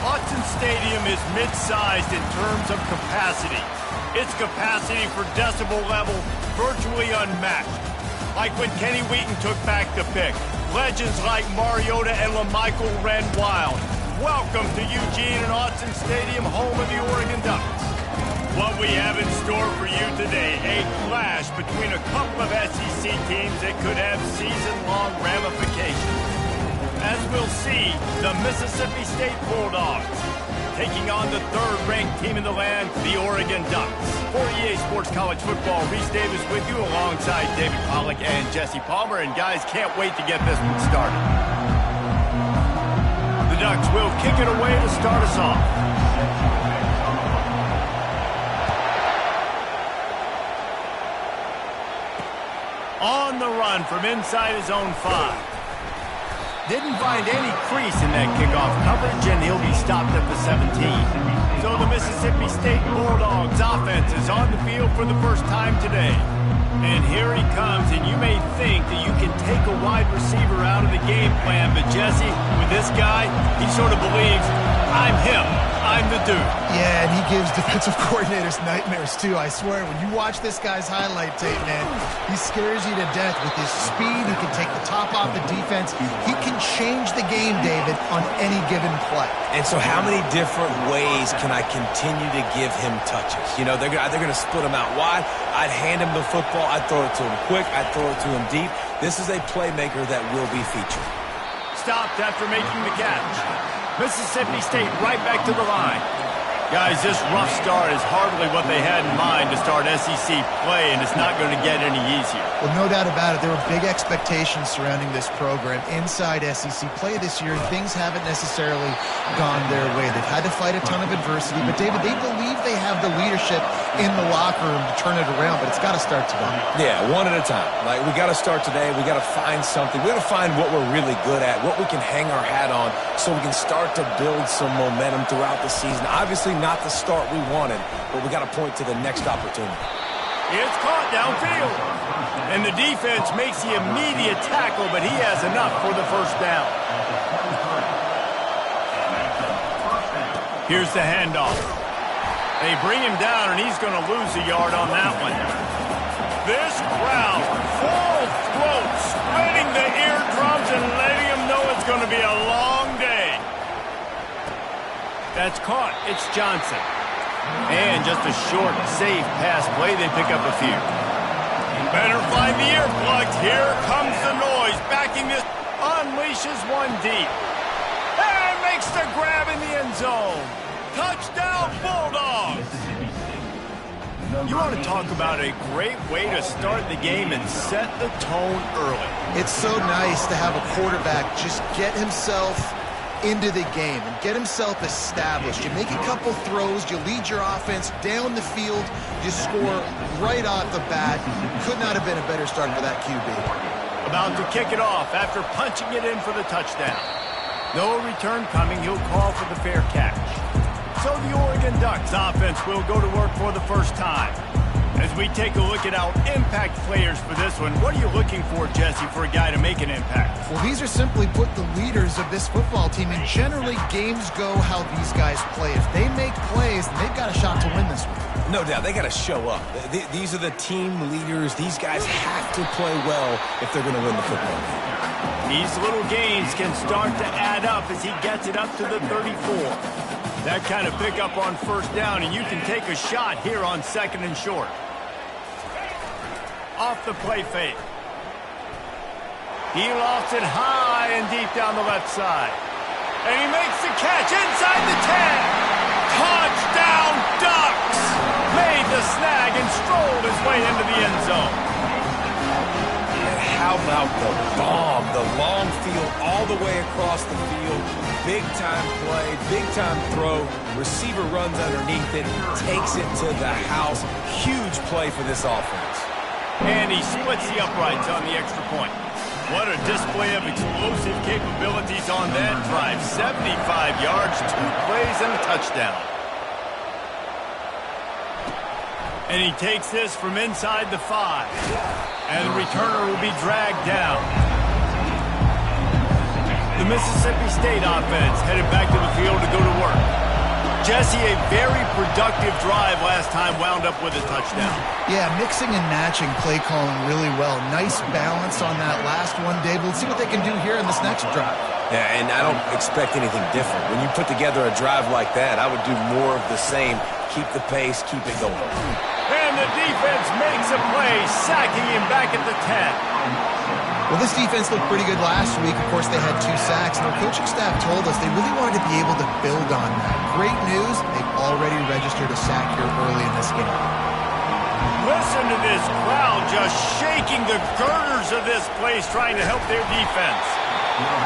Autzen Stadium is mid-sized in terms of capacity. Its capacity for decibel level virtually unmatched. Like when Kenny Wheaton took back the pick. Legends like Mariota and LaMichael ran wild. Welcome to Eugene and Autzen Stadium, home of the Oregon Ducks. What we have in store for you today, a clash between a couple of SEC teams that could have season-long ramifications. As we'll see, the Mississippi State Bulldogs taking on the third-ranked team in the land, the Oregon Ducks. For EA Sports College Football, Reese Davis with you alongside David Pollack and Jesse Palmer. And guys, can't wait to get this one started. The Ducks will kick it away to start us off. On the run from inside his own 5. Didn't find any crease in that kickoff coverage, and he'll be stopped at the 17. So the Mississippi State Bulldogs offense is on the field for the first time today. And here he comes, and you may think that you can take a wide receiver out of the game plan, but Jesse, with this guy, he sort of believes, I'm him. I'm the dude. Yeah, and he gives defensive coordinators nightmares, too. I swear, when you watch this guy's highlight tape, man, he scares you to death with his speed. He can take the top off the defense. He can change the game, David, on any given play. And so how many different ways can I continue to give him touches? You know, they're going to split him out wide. I'd hand him the football. I'd throw it to him quick. I'd throw it to him deep. This is a playmaker that will be featured. Stopped after making the catch. Mississippi State right back to the line. Guys, this rough start is hardly what they had in mind to start SEC play, and it's not going to get any easier. Well, no doubt about it. There were big expectations surrounding this program inside SEC play this year, and things haven't necessarily gone their way. They've had to fight a ton of adversity, but, David, they believe they have the leadership in the locker room to turn it around, but it's got to start today. Yeah, one at a time. Like, we got to start today. We got to find something. We got to find what we're really good at, what we can hang our hat on, so we can start to build some momentum throughout the season. Obviously, not the start we wanted, but we got to point to the next opportunity. It's caught downfield. And the defense makes the immediate tackle, but he has enough for the first down. Here's the handoff. They bring him down, and he's going to lose a yard on that one. This crowd, full throat, splitting the eardrums and letting them know it's going to be a long day. That's caught. It's Johnson. And just a short, safe pass play. They pick up a few. Better find the earplugs. Here comes the noise. Backing this. Unleashes one deep. And makes the grab in the end zone. Touchdown, Bulldogs. You want to talk about a great way to start the game and set the tone early. It's so nice to have a quarterback just get himself into the game and get himself established. You make a couple throws, you lead your offense down the field, you score right off the bat. Could not have been a better start for that QB. About to kick it off after punching it in for the touchdown. No return coming. He'll call for the fair catch. So the Oregon Ducks offense will go to work for the first time. As we take a look at our impact players for this one, what are you looking for, Jesse, for a guy to make an impact? Well, these are simply put the leaders of this football team, and generally games go how these guys play. If they make plays, then they've got a shot to win this one. No doubt, they got to show up. These are the team leaders. These guys have to play well if they're going to win the football game. These little gains can start to add up as he gets it up to the 34. That kind of pickup on first down, and you can take a shot here on 2nd and short. Off the play fake. He lofts it high and deep down the left side. And he makes the catch inside the 10. Touchdown Ducks! Made the snag and strolled his way into the end zone. And how about the bomb? The long field all the way across the field. Big time play, big time throw. Receiver runs underneath it, takes it to the house. Huge play for this offense. And he splits the uprights on the extra point. What a display of explosive capabilities on that drive. 75 yards, 2 plays, and a touchdown. And he takes this from inside the 5. And the returner will be dragged down. The Mississippi State offense headed back to the field to go to work. Jesse, a very productive drive last time wound up with a touchdown. Yeah, mixing and matching play calling really well. Nice balance on that last one, David. Let's see what they can do here in this next drive. Yeah, and I don't expect anything different. When you put together a drive like that, I would do more of the same. Keep the pace, keep it going. And the defense makes a play, sacking him back at the 10. Well, this defense looked pretty good last week. Of course, they had 2 sacks, and their coaching staff told us they really wanted to be able to build on that. Great news, they've already registered a sack here early in this game. Listen to this crowd just shaking the girders of this place, trying to help their defense.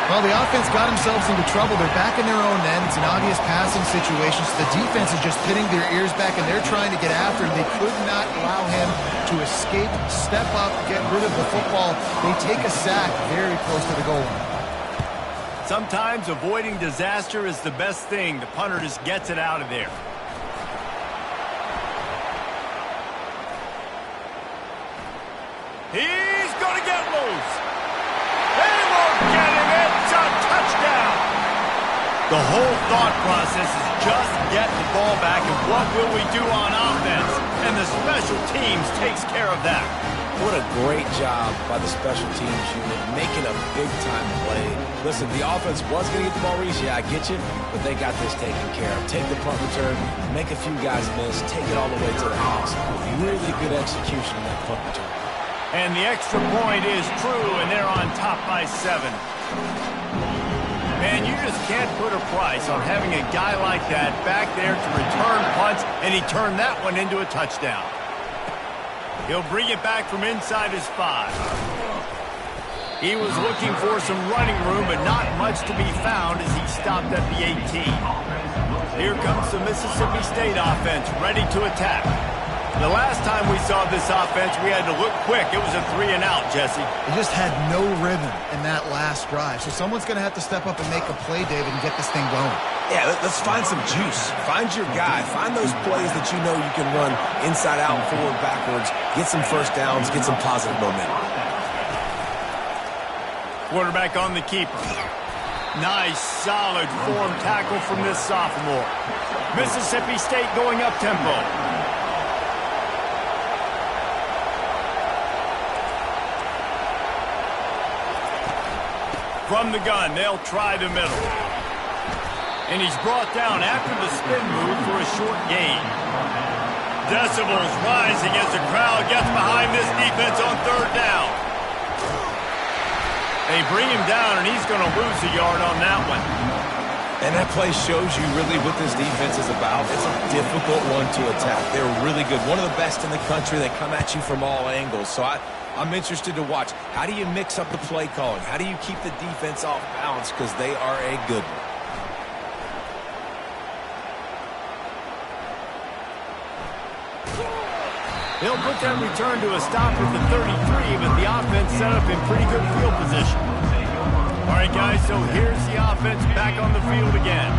Well, the offense got themselves into trouble. They're back in their own end. It's an obvious passing situation. So the defense is just pinning their ears back, and they're trying to get after him. They could not allow him to escape, step up, get rid of the football. They take a sack very close to the goal line. Sometimes avoiding disaster is the best thing. The punter just gets it out of there. He's going to get loose. They won't get him. It's a touchdown. The whole thought process is just get the ball back, and what will we do on offense? And the special teams takes care of that. What a great job by the special teams unit, making a big-time play. Listen, the offense was going to get the ball reached. Yeah, I get you, but they got this taken care of. Take the punt return, make a few guys miss, take it all the way to the house. Really good execution in that punt return. And the extra point is true, and they're on top by 7. Man, you just can't put a price on having a guy like that back there to return punts, and he turned that one into a touchdown. He'll bring it back from inside his 5. He was looking for some running room, but not much to be found as he stopped at the 18. Here comes the Mississippi State offense, ready to attack. The last time we saw this offense, we had to look quick. It was a 3-and-out, Jesse. They just had no rhythm in that last drive. So someone's going to have to step up and make a play, David, and get this thing going. Yeah, let's find some juice. Find your guy. Find those plays that you know you can run inside out, forward, backwards. Get some first downs. Get some positive momentum. Quarterback on the keeper. Nice, solid form tackle from this sophomore. Mississippi State going up tempo. From the gun, they'll try the middle. And he's brought down after the spin move for a short gain. Decibels rising as the crowd gets behind this defense on 3rd down. They bring him down, and he's going to lose a yard on that one. And that play shows you really what this defense is about. It's a difficult one to attack. They're really good. One of the best in the country. They come at you from all angles. So I'm interested to watch. How do you mix up the play calling? How do you keep the defense off balance? Because they are a good one. They'll put that return to a stop at the 33, but the offense set up in pretty good field position. All right, guys, so here's the offense back on the field again.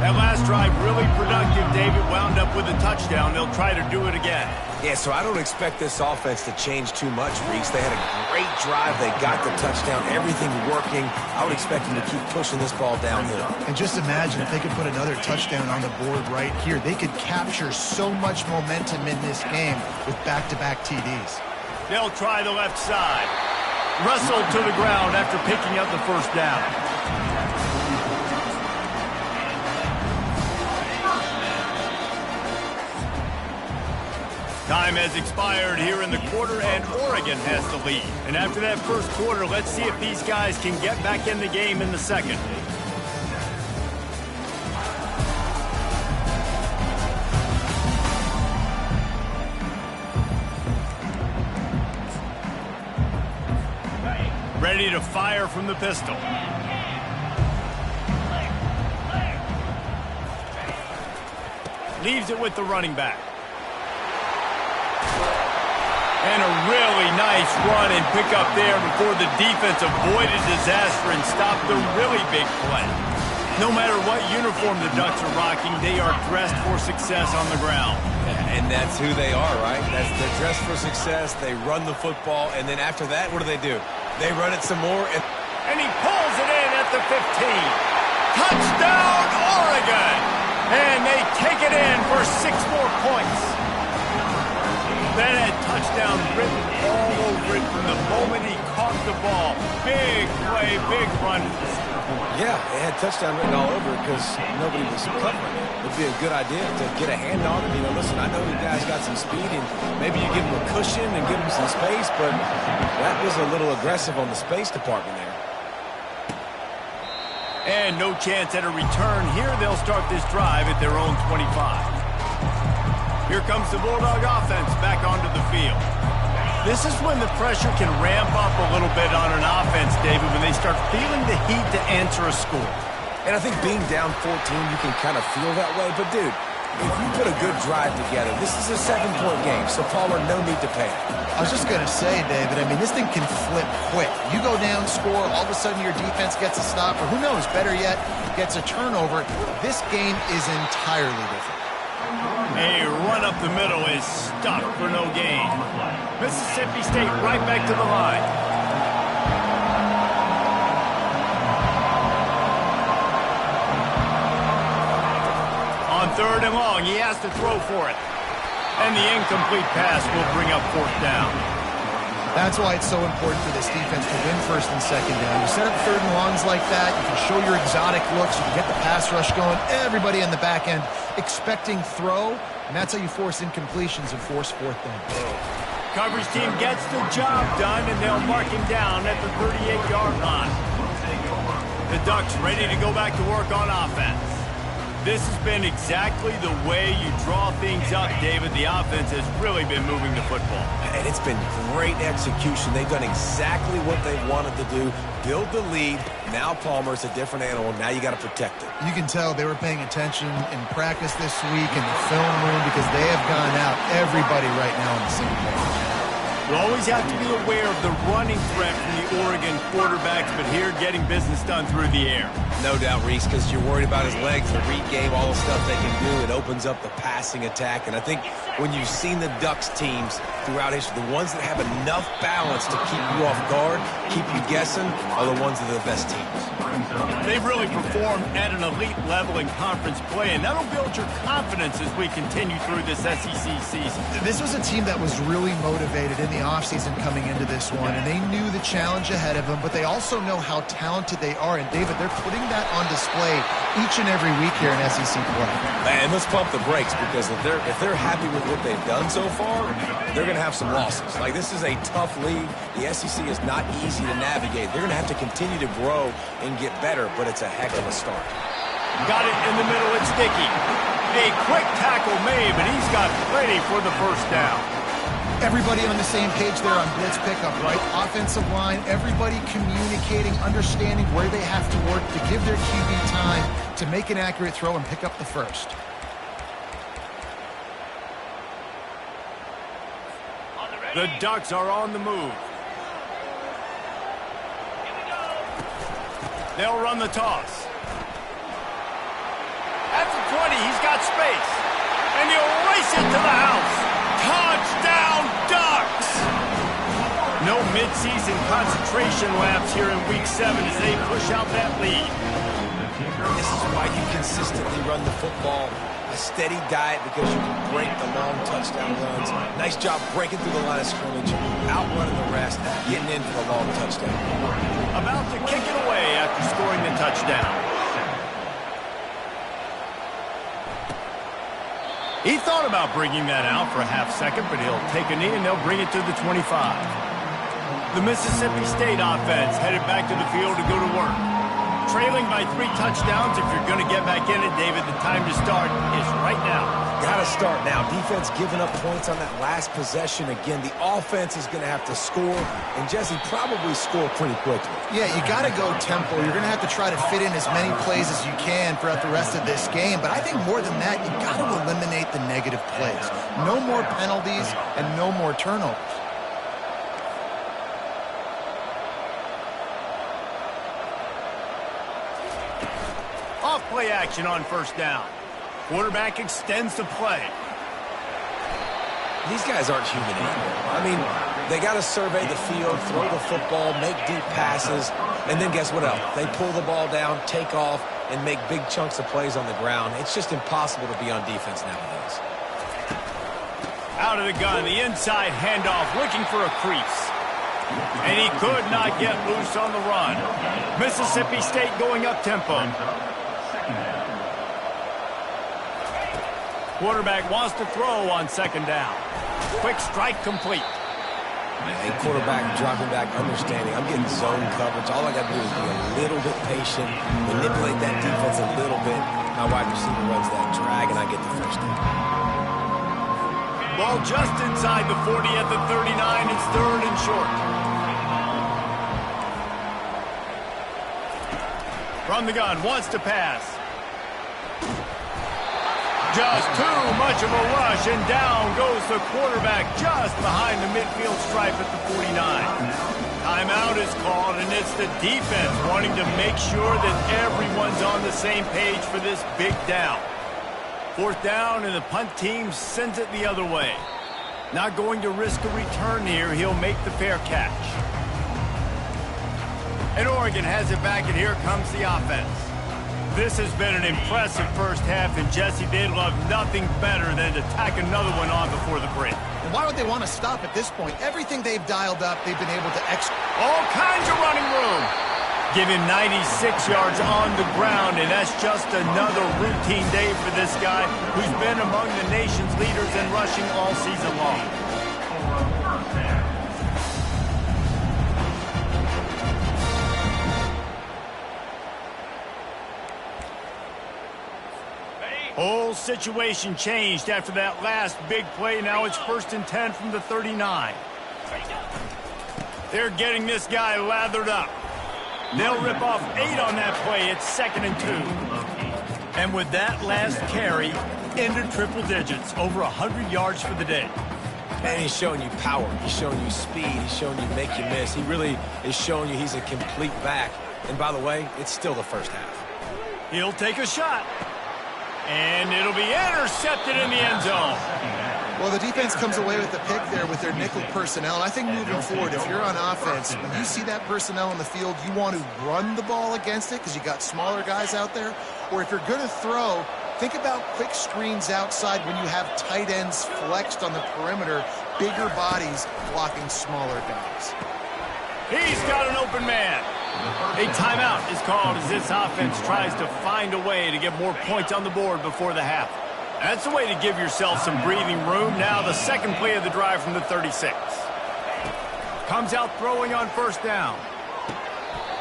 That last drive really productive. David wound up with a touchdown. They'll try to do it again. Yeah, so I don't expect this offense to change too much, Reese. They had a great drive. They got the touchdown. Everything working. I would expect them to keep pushing this ball downhill. And just imagine if they could put another touchdown on the board right here. They could capture so much momentum in this game with back-to-back TDs. They'll try the left side. Wrestled to the ground after picking up the first down. Time has expired here in the quarter, and Oregon has the lead. And after that first quarter, let's see if these guys can get back in the game in the second. Ready to fire from the pistol. Leaves it with the running back. And a really nice run and pick up there before the defense avoided disaster and stopped the really big play. No matter what uniform the Ducks are rocking, they are dressed for success on the ground. And that's who they are, right? They're dressed for success. They run the football, and then after that, what do? They run it some more. And he pulls it in at the 15. Touchdown, Oregon! And they take it in for 6 more points. That had touchdown written all over it from the moment he caught the ball. Big play, big run. Yeah, it had touchdown written all over it because nobody was covering it. It'd be a good idea to get a hand on it. You know, listen, I know you guys got some speed, and maybe you give them a cushion and give them some space, but that was a little aggressive on the space department there. And no chance at a return here. They'll start this drive at their own 25. Here comes the Bulldog offense back onto the field. This is when the pressure can ramp up a little bit on an offense, David, when they start feeling the heat to answer a score. And I think being down 14, you can kind of feel that way. But, dude, if you put a good drive together, this is a 7-point game, so Palmer, no need to panic. I was just going to say, David, I mean, this thing can flip quick. You go down, score, all of a sudden your defense gets a stop, or who knows, better yet, gets a turnover. This game is entirely different. A run up the middle is stuck for no gain. Mississippi State right back to the line. On 3rd and long, he has to throw for it. And the incomplete pass will bring up 4th down. That's why it's so important for this defense to win 1st and 2nd down. You set up 3rd and longs like that, you can show your exotic looks, you can get the pass rush going, everybody in the back end expecting throw, and that's how you force incompletions and force 4th down. Coverage team gets the job done, and they'll mark him down at the 38-yard line. The Ducks ready to go back to work on offense. This has been exactly the way you draw things up, David. The offense has really been moving the football. And it's been great execution. They've done exactly what they wanted to do. Build the lead. Now Palmer's a different animal. Now you got to protect it. You can tell they were paying attention in practice this week in the film room because they have gone out everybody right now on the same page. You always have to be aware of the running threat from the Oregon quarterbacks, but here getting business done through the air. No doubt, Reese, because you're worried about his legs, the read game, all the stuff they can do. It opens up the passing attack. And I think when you've seen the Ducks teams throughout history, the ones that have enough balance to keep you off guard, keep you guessing, are the ones that are the best teams. They've really performed at an elite level in conference play, and that'll build your confidence as we continue through this SEC season. This was a team that was really motivated in the offseason coming into this one, and they knew the challenge ahead of them, but they also know how talented they are. And, David, they're putting that on display each and every week here in SEC play. And let's pump the brakes, because if they're happy with what they've done so far, they're going to have some losses. Like, this is a tough league. The SEC is not easy to navigate. They're going to have to continue to grow and get better, but it's a heck of a start. Got it in the middle. It's Dickey. A quick tackle made, but he's got plenty for the 1st down. Everybody on the same page there on blitz pickup, right? Offensive line, everybody communicating, understanding where they have to work to give their QB time to make an accurate throw and pick up the 1st. The Ducks are on the move. They'll run the toss. At the 20, he's got space. And he'll race it to the house. Touchdown, Ducks! No midseason concentration laps here in Week 7 as they push out that lead. This is why you consistently run the football. A steady diet because you can break the long touchdown runs. Nice job breaking through the line of scrimmage, outrunning the rest, getting in for the long touchdown. About to kick it away after scoring the touchdown. He thought about bringing that out for a half second, but he'll take a knee and they'll bring it to the 25. The Mississippi State offense headed back to the field to go to work. Trailing by 3 touchdowns. If you're going to get back in it, David, the time to start is right now. Got to start now. Defense giving up points on that last possession. Again, the offense is going to have to score, and Jesse probably score pretty quickly. Yeah, you got to go tempo. You're going to have to try to fit in as many plays as you can throughout the rest of this game. But I think more than that, you got to eliminate the negative plays. No more penalties and no more turnovers. Off-play action on first down. Quarterback extends the play. These guys aren't human anymore. I mean, they got to survey the field, throw the football, make deep passes, and then guess what else? They pull the ball down, take off, and make big chunks of plays on the ground. It's just impossible to be on defense nowadays. Out of the gun, the inside handoff, looking for a crease. And he could not get loose on the run. Mississippi State going up-tempo. Quarterback wants to throw on second down. Quick strike complete. And quarterback dropping back, understanding. I'm getting zone coverage. All I got to do is be a little bit patient, manipulate that defense a little bit. My wide receiver runs that drag, and I get the first down. Ball just inside the 40 at the 39. It's third and short. From the gun, wants to pass. Just too much of a rush, and down goes the quarterback just behind the midfield stripe at the 49. Timeout is called, and it's the defense wanting to make sure that everyone's on the same page for this big down. Fourth down, and the punt team sends it the other way. Not going to risk a return here. He'll make the fair catch. And Oregon has it back, and here comes the offense. This has been an impressive first half, and Jesse, they'd love nothing better than to tack another one on before the break. And why would they want to stop at this point? Everything they've dialed up, they've been able to execute. All kinds of running room. Give him 96 yards on the ground, and that's just another routine day for this guy who's been among the nation's leaders in rushing all season long. Whole situation changed after that last big play. Now it's 1st and 10 from the 39. They're getting this guy lathered up. They'll rip off 8 on that play. It's 2nd and 2. And with that last carry, into triple digits, over 100 yards for the day. And he's showing you power. He's showing you speed. He's showing you make you miss. He really is showing you he's a complete back. And by the way, it's still the first half. He'll take a shot. And it'll be intercepted in the end zone. Well, the defense comes away with the pick there with their nickel personnel. And I think moving forward, if you're on offense, when you see that personnel on the field, you want to run the ball against it because you got smaller guys out there. Or if you're going to throw, think about quick screens outside when you have tight ends flexed on the perimeter, bigger bodies blocking smaller guys. He's got an open man. A timeout is called as this offense tries to find a way to get more points on the board before the half. That's a way to give yourself some breathing room. Now the second play of the drive from the 36. Comes out throwing on first down.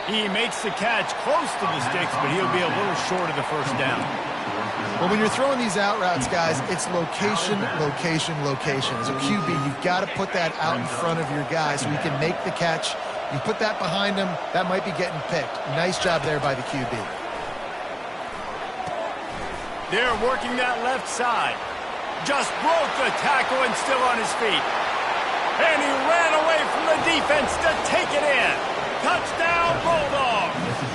He makes the catch close to the sticks, but he'll be a little short of the first down. Well, when you're throwing these out routes, guys, it's location, location, location. As a QB, you've got to put that out in front of your guy so he can make the catch. You put that behind him, that might be getting picked. Nice job there by the QB. They're working that left side. Just broke the tackle and still on his feet. And he ran away from the defense to take it in. Touchdown, Bulldogs.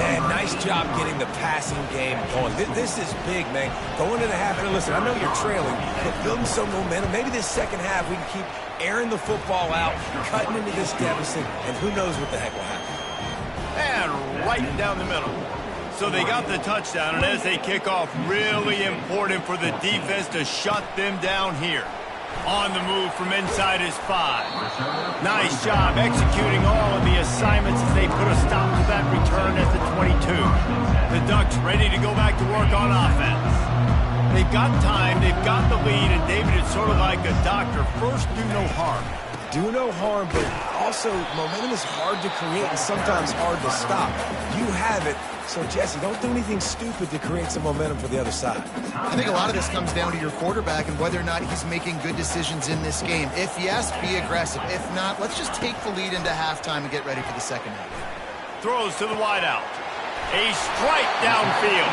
Man, nice job getting the passing game going. This is big, man. Going into the half, and listen, I know you're trailing, but building some momentum. Maybe this second half we can keep airing the football out, cutting into this deficit, and who knows what the heck will happen. And right down the middle. So they got the touchdown, and as they kick off, really important for the defense to shut them down here. On the move from inside his 5. Nice job executing all of the assignments as they put a stop to that return at the 22. The Ducks ready to go back to work on offense. They got time, they've got the lead, and David, it's sort of like a doctor. First, do no harm. Do no harm, but also momentum is hard to create and sometimes hard to stop. You have it, so Jesse, don't do anything stupid to create some momentum for the other side. I think a lot of this comes down to your quarterback and whether or not he's making good decisions in this game. If yes, be aggressive. If not, let's just take the lead into halftime and get ready for the second half. Throws to the wideout. A strike downfield.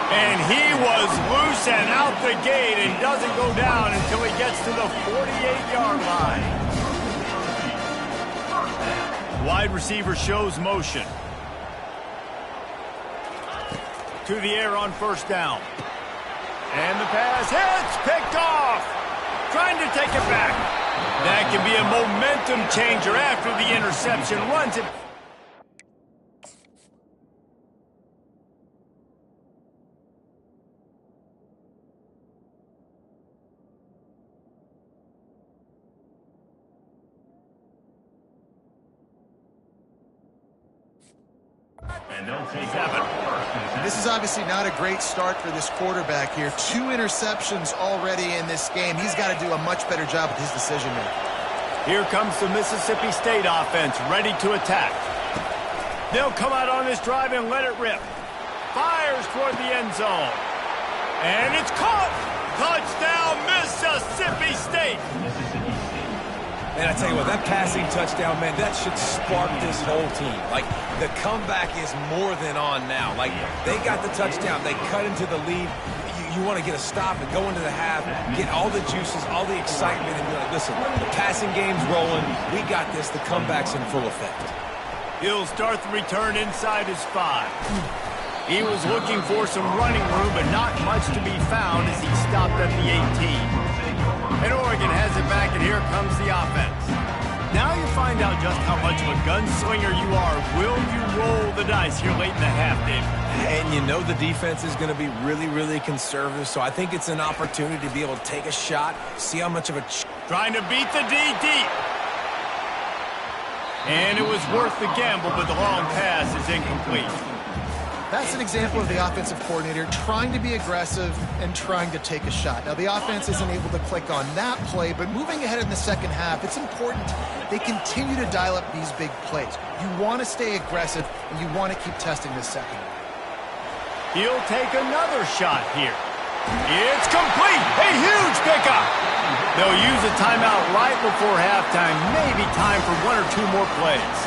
And he was loose and out the gate and doesn't go down until he gets to the 48-yard line. Wide receiver shows motion. To the air on first down. And the pass hits, picked off. Trying to take it back. That can be a momentum changer after the interception. Runs it. This is obviously not a great start for this quarterback here. 2 interceptions already in this game. He's got to do a much better job with his decision-making. Here comes the Mississippi State offense, ready to attack. They'll come out on this drive and let it rip. Fires toward the end zone. And it's caught! Touchdown, Mississippi State! And I tell you what, that passing touchdown, man, that should spark this whole team. Like, the comeback is more than on now. Like, they got the touchdown. They cut into the lead. You want to get a stop and go into the half, get all the juices, all the excitement, and be like, listen, the passing game's rolling. We got this. The comeback's in full effect. He'll start the return inside his 5. He was looking for some running room, but not much to be found as he stopped at the 18. And Oregon has it back, and here comes the offense. Now you find out just how much of a gunslinger you are. Will you roll the dice here late in the half, David? And you know the defense is going to be really, really conservative, so I think it's an opportunity to be able to take a shot, see how much of a... Trying to beat the D deep. And it was worth the gamble, but the long pass is incomplete. That's an example of the offensive coordinator trying to be aggressive and trying to take a shot. Now, the offense isn't able to click on that play, but moving ahead in the second half, it's important they continue to dial up these big plays. You want to stay aggressive, and you want to keep testing this second. He'll take another shot here. It's complete! A huge pickup! They'll use a timeout right before halftime. Maybe time for 1 or 2 more plays.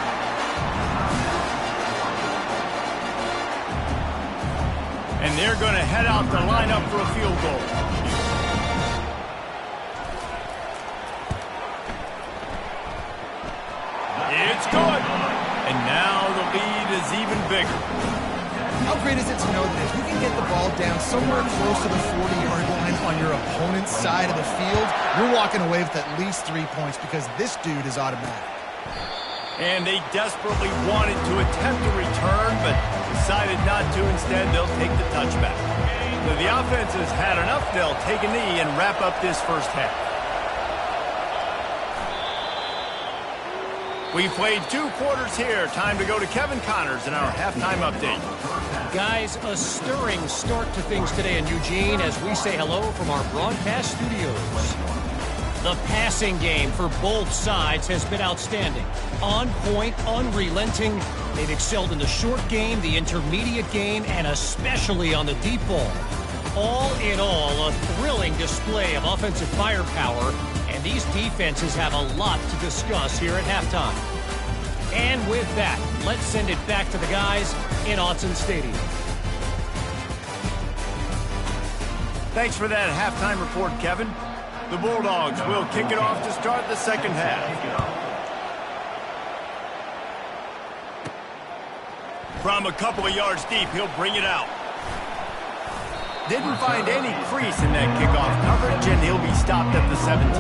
And they're going to head out to line up for a field goal. It's good. And now the lead is even bigger. How great is it to know that if you can get the ball down somewhere close to the 40-yard line on your opponent's side of the field, you're walking away with at least 3 points because this dude is automatic. And they desperately wanted to attempt a return, but decided not to. Instead, they'll take the touchback. So the offense has had enough. They'll take a knee and wrap up this first half. We've played 2 quarters here. Time to go to Kevin Connors in our halftime update. Guys, a stirring start to things today in Eugene as we say hello from our broadcast studios. The passing game for both sides has been outstanding. On point, unrelenting. They've excelled in the short game, the intermediate game, and especially on the deep ball. All in all, a thrilling display of offensive firepower, and these defenses have a lot to discuss here at halftime. And with that, let's send it back to the guys in Autzen Stadium. Thanks for that halftime report, Kevin. The Bulldogs will kick it off to start the second half. From a couple of yards deep, he'll bring it out. Didn't find any crease in that kickoff coverage, and he'll be stopped at the 17.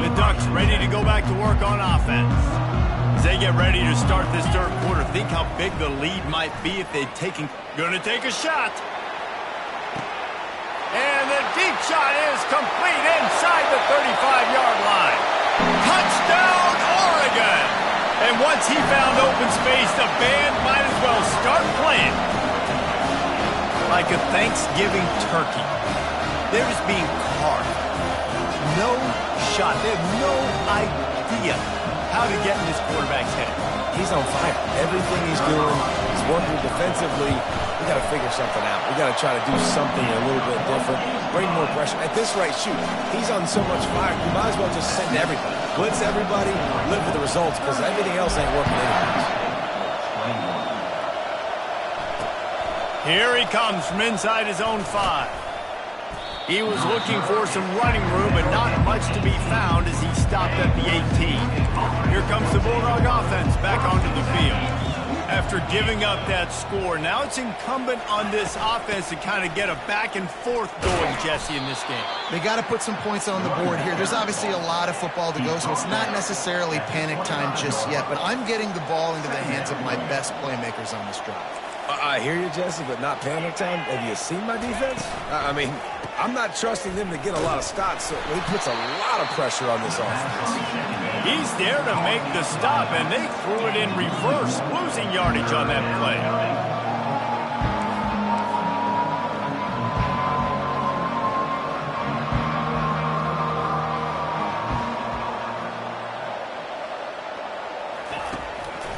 The Ducks ready to go back to work on offense. As they get ready to start this third quarter, think how big the lead might be if they'd taken... Gonna take a shot. And the deep shot is complete inside the 35-yard line. Touchdown, Oregon! And once he found open space, the band might as well start playing. like a Thanksgiving turkey. They're just being carved. No shot. They have no idea how to get in this quarterback's head. He's on fire. Everything he's doing, he's working defensively. We got to figure something out. We got to try to do something a little bit different. Bring more pressure. At this rate, shoot, he's on so much fire. You might as well just send everybody. Blitz everybody, live with the results, because everything else ain't working anyways. Here he comes from inside his own 5. He was looking for some running room, but not much to be found as he stopped at the 18. Here comes the Bulldog offense back onto the field. After giving up that score, now it's incumbent on this offense to kind of get a back and forth going, Jesse, in this game. They got to put some points on the board here. There's obviously a lot of football to go, so it's not necessarily panic time just yet, but I'm getting the ball into the hands of my best playmakers on this drive. I hear you, Jesse, but not panic time. Have you seen my defense? I mean, I'm not trusting them to get a lot of stops, so he puts a lot of pressure on this offense. He's there to make the stop, and they threw it in reverse, losing yardage on that play.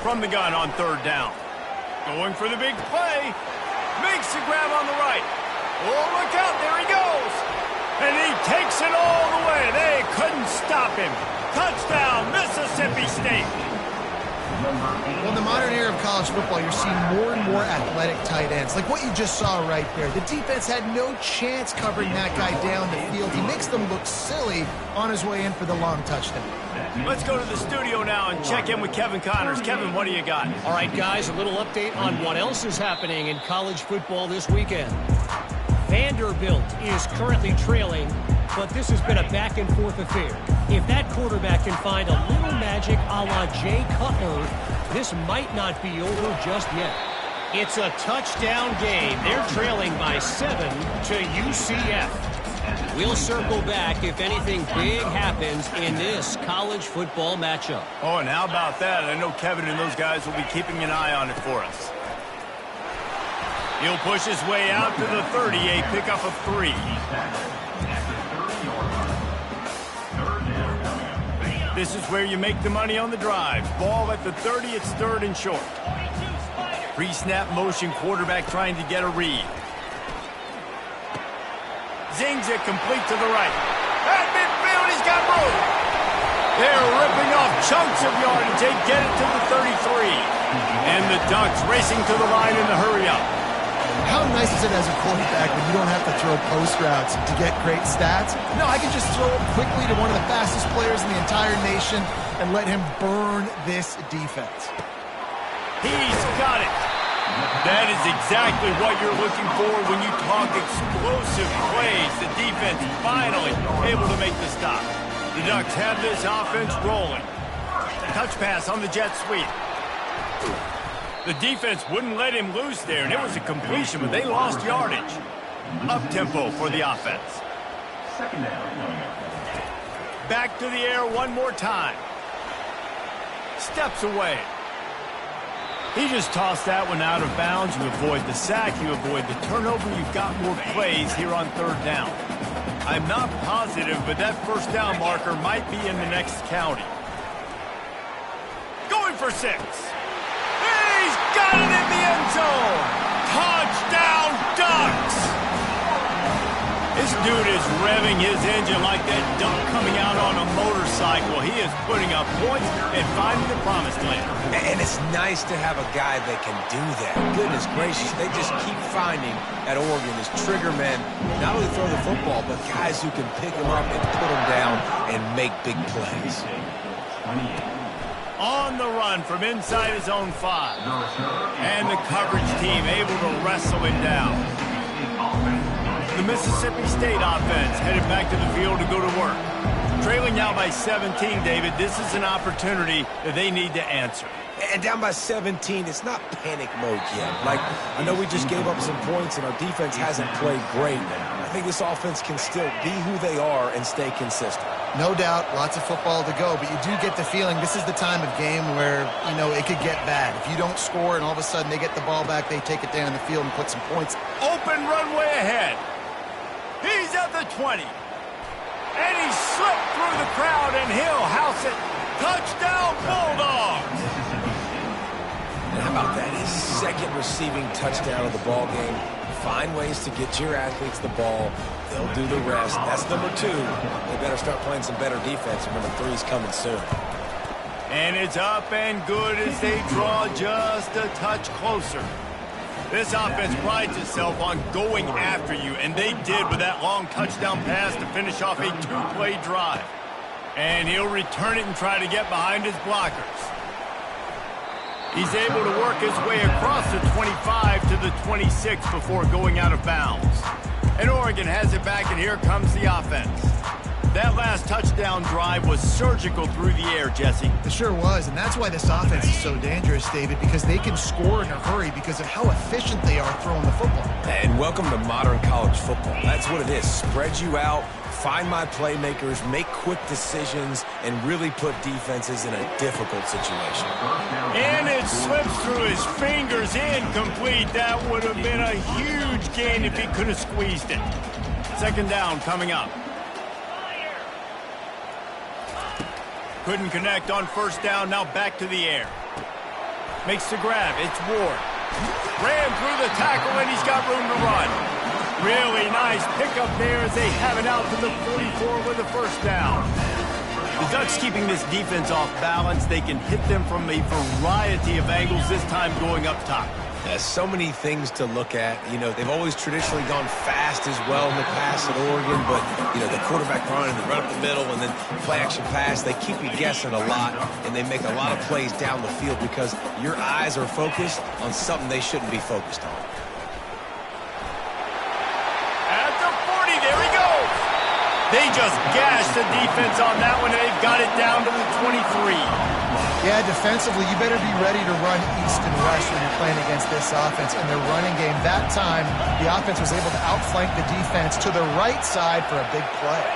From the gun on 3rd down. Going for the big play. Makes the grab on the right. Oh, look out. There he goes. And he takes it all the way. They couldn't stop him. Touchdown, Mississippi State. Well, in the modern era of college football, you're seeing more and more athletic tight ends. Like what you just saw right there. The defense had no chance covering that guy down the field. He makes them look silly on his way in for the long touchdown. Let's go to the studio now and check in with Kevin Connors. Kevin, what do you got? All right, guys, a little update on what else is happening in college football this weekend. Vanderbilt is currently trailing, but this has been a back-and-forth affair. If that quarterback can find a little magic a la Jay Cutler, this might not be over just yet. It's a touchdown game. They're trailing by 7 to UCF. We'll circle back if anything big happens in this college football matchup. Oh, and how about that? I know Kevin and those guys will be keeping an eye on it for us. He'll push his way out to the 30, a pickup of 3. This is where you make the money on the drive. Ball at the 30, it's 3rd and short. Pre-snap motion, quarterback trying to get a read. Zings it complete to the right. At midfield, he's got room. They're ripping off chunks of yardage. They get it to the 33. And the Ducks racing to the line in the hurry-up. How nice is it as a quarterback when you don't have to throw post routes to get great stats? No, I can just throw it quickly to one of the fastest players in the entire nation and let him burn this defense. He's got it. That is exactly what you're looking for when you talk explosive plays. The defense finally able to make the stop. The Ducks have this offense rolling. Touch pass on the jet sweep. The defense wouldn't let him loose there, and it was a completion, but they lost yardage. Up-tempo for the offense. Back to the air one more time. Steps away. He just tossed that one out of bounds. You avoid the sack, you avoid the turnover. You've got more plays here on 3rd down. I'm not positive, but that 1st down marker might be in the next county. Going for 6. He's got it in the end zone. Touchdown, Ducks. This dude is revving his engine like that duck coming out on a motorcycle. He is putting up points and finding the promised land. And it's nice to have a guy that can do that. Goodness gracious, they just keep finding at Oregon as trigger men, not only throw the football, but guys who can pick him up and put him down and make big plays. On the run from inside his own 5. And the coverage team able to wrestle him down. The Mississippi State offense headed back to the field to go to work. Trailing now by 17, David. This is an opportunity that they need to answer. And down by 17, it's not panic mode yet. Like, I know we just gave up some points and our defense hasn't played great. I think this offense can still be who they are and stay consistent. No doubt, lots of football to go, but you do get the feeling this is the time of game where, you know, it could get bad. If you don't score and all of a sudden they get the ball back, they take it down the field and put some points. Open runway ahead. He's at the 20. And he slipped through the crowd, and he'll house it. Touchdown, Bulldogs! And how about that? His second receiving touchdown of the ball game. Find ways to get your athletes the ball. They'll do the rest. That's number 2. They better start playing some better defense, and number 3 is coming soon. And it's up and good as they draw just a touch closer. This offense prides itself on going after you, and they did with that long touchdown pass to finish off a 2-play drive. And he'll return it and try to get behind his blockers. He's able to work his way across the 25 to the 26 before going out of bounds. And Oregon has it back, and here comes the offense. That last touchdown drive was surgical through the air, Jesse. It sure was, and that's why this offense is so dangerous, David, because they can score in a hurry because of how efficient they are throwing the football. And welcome to modern college football. That's what it is. Spread you out, find my playmakers, make quick decisions, and really put defenses in a difficult situation. And it slips through his fingers, incomplete. That would have been a huge gain if he could have squeezed it. Second down coming up. Couldn't connect on first down, now back to the air. Makes the grab, it's Ward. Ran through the tackle and he's got room to run. Really nice pickup there as they have it out to the 44 with a first down. The Ducks keeping this defense off balance. They can hit them from a variety of angles, this time going up top. There's so many things to look at. You know, they've always traditionally gone fast as well in the pass at Oregon, but, you know, the quarterback run and the run up the middle and then play-action pass, they keep you guessing a lot, and they make a lot of plays down the field because your eyes are focused on something they shouldn't be focused on. At the 40, there he goes. They just gashed the defense on that one, and they've got it down to the 23. Yeah, defensively, you better be ready to run east and west when you're playing against this offense. In their running game, that time, the offense was able to outflank the defense to the right side for a big play.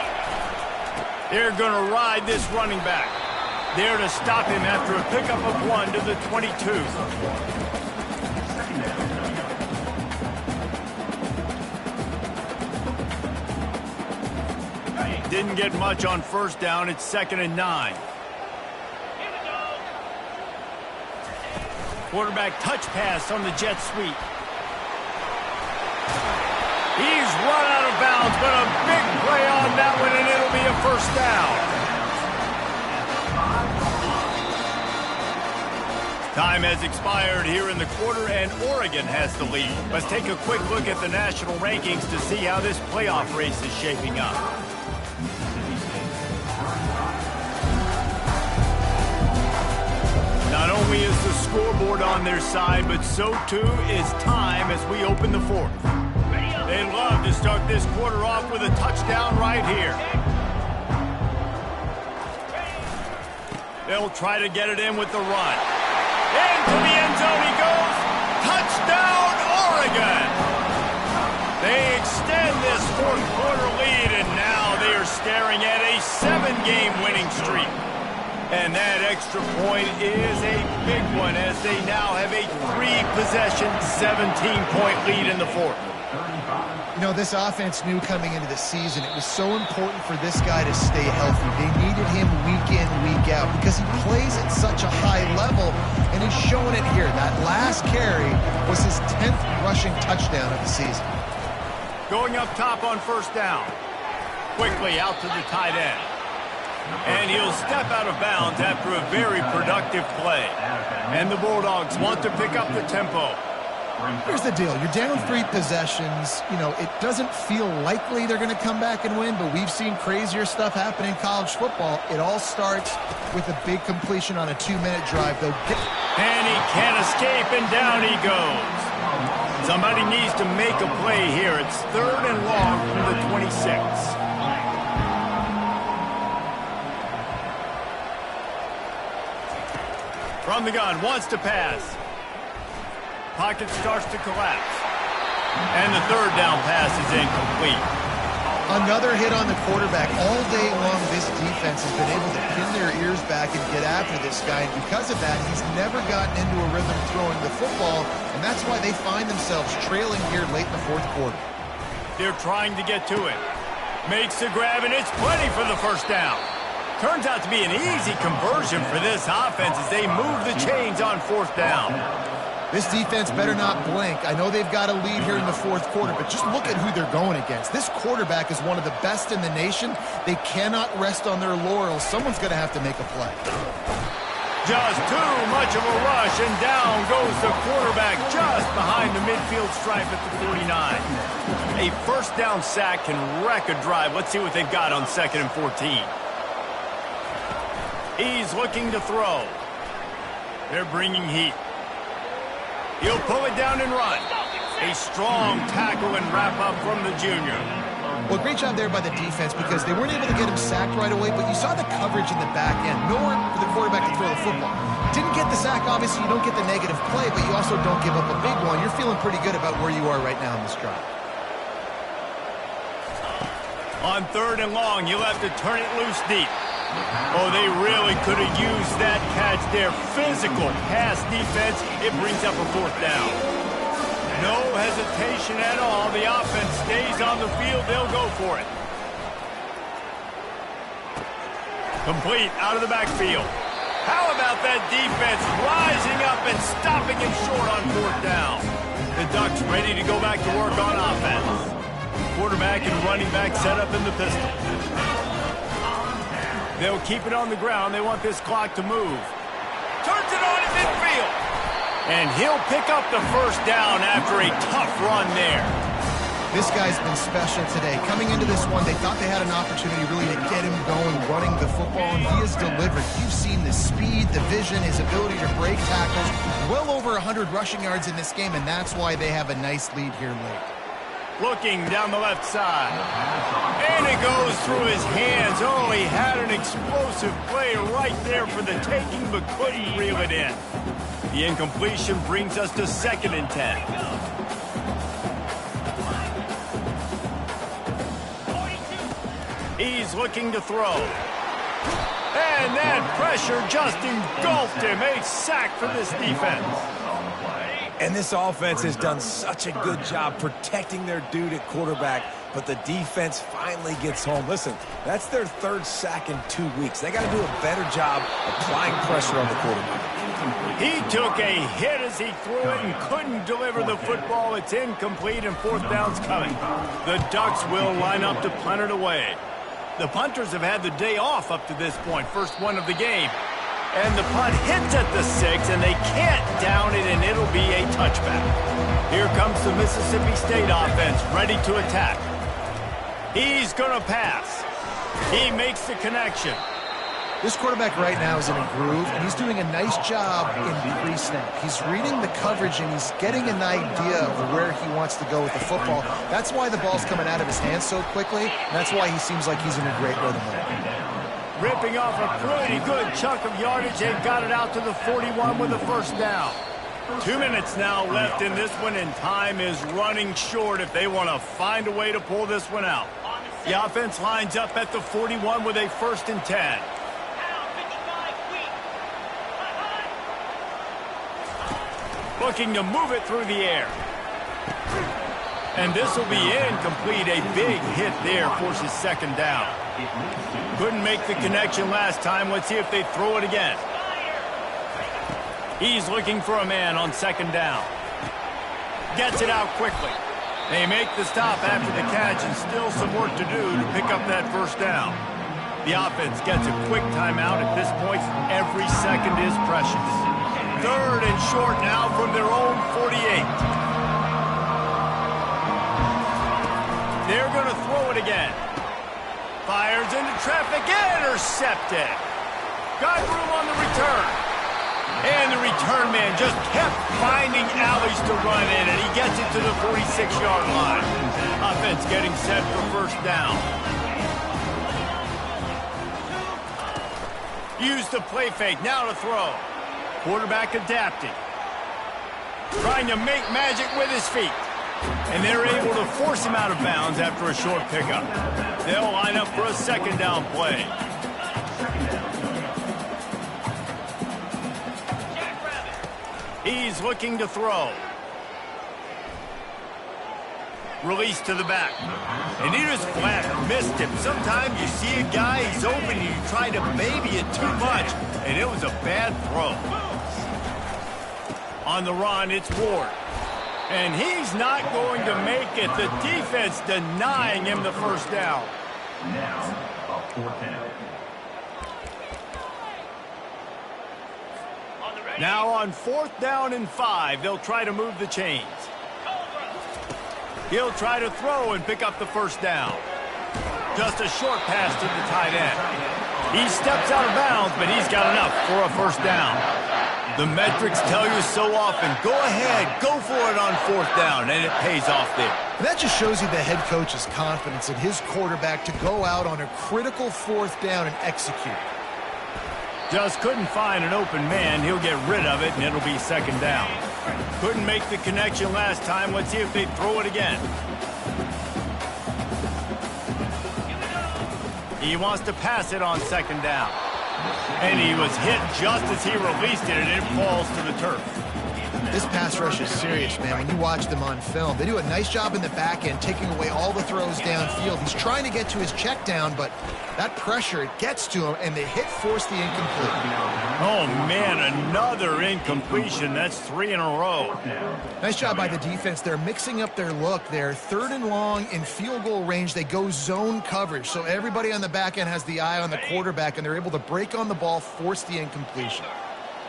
They're going to ride this running back. There to stop him after a pickup of 1 to the 22. Didn't get much on first down. It's 2nd and 9. Quarterback touch pass on the jet sweep. He's run out of bounds, but a big play on that one, and it'll be a first down. Time has expired here in the quarter, and Oregon has the lead. Let's take a quick look at the national rankings to see how this playoff race is shaping up. Not only is the scoreboard on their side, but so too is time as we open the fourth. They love to start this quarter off with a touchdown right here. They'll try to get it in with the run. Into the end zone he goes. Touchdown, Oregon! They extend this fourth quarter lead, and now they are staring at a 7-game winning streak. And that extra point is a big one as they now have a 3-possession, 17-point lead in the fourth. You know, this offense knew coming into the season it was so important for this guy to stay healthy. They needed him week in, week out because he plays at such a high level, and he's showing it here. That last carry was his 10th rushing touchdown of the season. Going up top on first down. Quickly out to the tight end. And he'll step out of bounds after a very productive play. And the Bulldogs want to pick up the tempo. Here's the deal. You're down 3 possessions. You know, it doesn't feel likely they're going to come back and win, but we've seen crazier stuff happen in college football. It all starts with a big completion on a 2-minute drive. And he can't escape, and down he goes. Somebody needs to make a play here. It's 3rd and long from the 26. From the gun, wants to pass. Pocket starts to collapse. And the third down pass is incomplete. Another hit on the quarterback. All day long, this defense has been able to pin their ears back and get after this guy. And because of that, he's never gotten into a rhythm throwing the football. And that's why they find themselves trailing here late in the fourth quarter. They're trying to get to it. Makes the grab, and it's plenty for the first down. Turns out to be an easy conversion for this offense as they move the chains on fourth down. This defense better not blink. I know they've got a lead here in the fourth quarter, but just look at who they're going against. This quarterback is one of the best in the nation. They cannot rest on their laurels. Someone's going to have to make a play. Just too much of a rush, and down goes the quarterback just behind the midfield stripe at the 49. A first down sack can wreck a drive. Let's see what they've got on 2nd and 14. He's looking to throw. They're bringing heat. He'll pull it down and run. A strong tackle and wrap-up from the junior. Well, great job there by the defense because they weren't able to get him sacked right away, but you saw the coverage in the back end. Nowhere for the quarterback to throw the football. Didn't get the sack, obviously. You don't get the negative play, but you also don't give up a big one. You're feeling pretty good about where you are right now in this drive. On 3rd and long, you'll have to turn it loose deep. Oh, they really could have used that catch there. Physical pass defense. It brings up a 4th down. No hesitation at all. The offense stays on the field. They'll go for it. Complete out of the backfield. How about that defense rising up and stopping him short on 4th down? The Ducks ready to go back to work on offense. Quarterback and running back set up in the pistol. They'll keep it on the ground. They want this clock to move. Turns it on in midfield. And he'll pick up the first down after a tough run there. This guy's been special today. Coming into this one, they thought they had an opportunity really to get him going, running the football, and he has delivered. You've seen the speed, the vision, his ability to break tackles. Well over 100 rushing yards in this game, and that's why they have a nice lead here late. Looking down the left side. And it goes through his hands. Oh, he had an explosive play right there for the taking, but couldn't reel it in. The incompletion brings us to 2nd and 10. He's looking to throw. And that pressure just engulfed him. A sack for this defense. And this offense has done such a good job protecting their dude at quarterback, but the defense finally gets home. Listen, that's their 3rd sack in 2 weeks. They got to do a better job applying pressure on the quarterback. He took a hit as he threw it and couldn't deliver the football. It's incomplete and 4th down's coming. The Ducks will line up to punt it away. The punters have had the day off up to this point, first one of the game. And the punt hits at the 6, and they can't down it, and it'll be a touchback. Here comes the Mississippi State offense, ready to attack. He's going to pass. He makes the connection. This quarterback right now is in a groove, and he's doing a nice job in pre-snap. He's reading the coverage, and he's getting an idea of where he wants to go with the football. That's why the ball's coming out of his hands so quickly, and that's why he seems like he's in a great rhythm right now. Ripping off a pretty good chunk of yardage. They've got it out to the 41 with a first down. 2 minutes now left in this one, and time is running short if they want to find a way to pull this one out. The offense lines up at the 41 with a 1st and 10. Looking to move it through the air. And this will be incomplete. A big hit there forces 2nd down. Couldn't make the connection last time. Let's see if they throw it again. He's looking for a man on 2nd down. Gets it out quickly. They make the stop after the catch, and still some work to do to pick up that first down. The offense gets a quick timeout. At this point, every second is precious. 3rd and short now from their own 48. They're going to throw it again. Fires into traffic, intercepted. Got room on the return. And the return man just kept finding alleys to run in, and he gets it to the 46-yard line. Offense getting set for first down. Use the play fake, now to throw. Quarterback adapting. Trying to make magic with his feet. And they're able to force him out of bounds after a short pickup. They'll line up for a second down play. He's looking to throw. Release to the back. And he just flat missed him. Sometimes you see a guy, he's open, and you try to baby it too much, and it was a bad throw. On the run, it's Ward. And he's not going to make it. The defense denying him the first down. Now on 4th down and 5, they'll try to move the chains. He'll try to throw and pick up the first down. Just a short pass to the tight end. He steps out of bounds, but he's got enough for a first down. The metrics tell you so often, go ahead, go for it on 4th down, and it pays off there. And that just shows you the head coach's confidence in his quarterback to go out on a critical 4th down and execute. Just couldn't find an open man. He'll get rid of it, and it'll be second down. Couldn't make the connection last time. Let's see if they throw it again. He wants to pass it on second down. And he was hit just as he released it, and it falls to the turf. This pass rush is serious, man. When you watch them on film, they do a nice job in the back end, taking away all the throws downfield. He's trying to get to his check down, but that pressure, it gets to him, and the hit forced the incomplete. Oh, man, another incompletion. That's 3 in a row. Nice job by the defense. They're mixing up their look there. 3rd and long in field goal range. They go zone coverage, so everybody on the back end has the eye on the quarterback, and they're able to break on the ball, force the incompletion.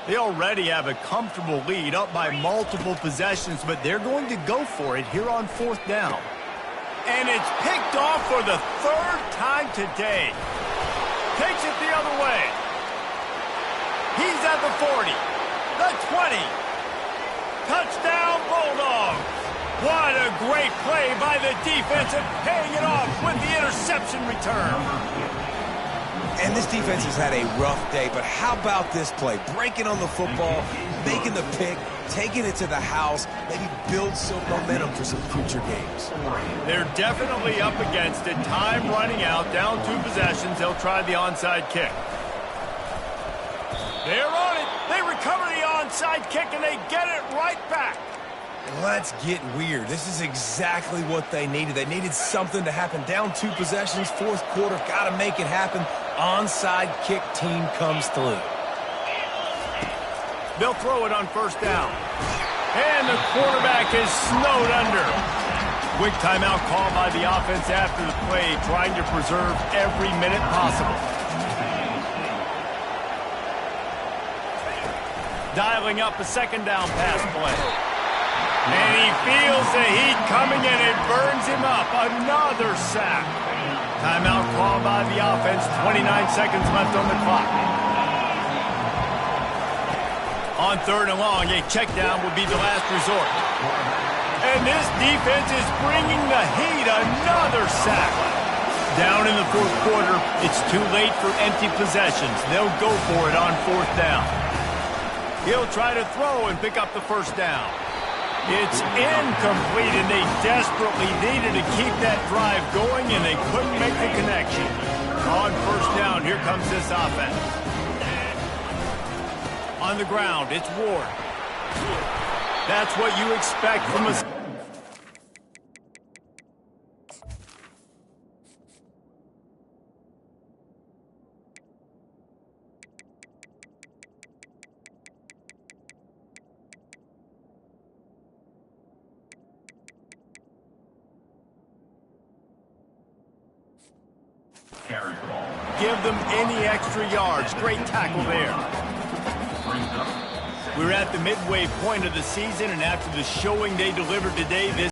They already have a comfortable lead up by multiple possessions, but they're going to go for it here on 4th down. And it's picked off for the 3rd time today. Takes it the other way. He's at the 40, the 20. Touchdown, Bulldogs. What a great play by the defense and paying it off with the interception return. And this defense has had a rough day, but how about this play? Breaking on the football, making the pick, taking it to the house, maybe build some momentum for some future games. They're definitely up against it. Time running out, down 2 possessions. They'll try the onside kick. They're on it. They recover the onside kick, and they get it right back. Let's get weird. This is exactly what they needed. They needed something to happen. Down 2 possessions, 4th quarter, got to make it happen. Onside kick team comes through. They'll throw it on 1st down. And the quarterback is snowed under. Quick timeout call by the offense after the play, trying to preserve every minute possible. Dialing up a second down pass play. And he feels the heat coming and it burns him up. Another sack. Timeout call by the offense. 29 seconds left on the clock. On 3rd and long, a check down would be the last resort. And this defense is bringing the heat. Another sack. Down in the 4th quarter, it's too late for empty possessions. They'll go for it on 4th down. He'll try to throw and pick up the first down. It's incomplete, and they desperately needed to keep that drive going, and they couldn't make the connection. On 1st down, here comes this offense. On the ground, it's Ward. That's what you expect from a... Give them any extra yards. Great tackle there. We're at the midway point of the season, and after the showing they delivered today, this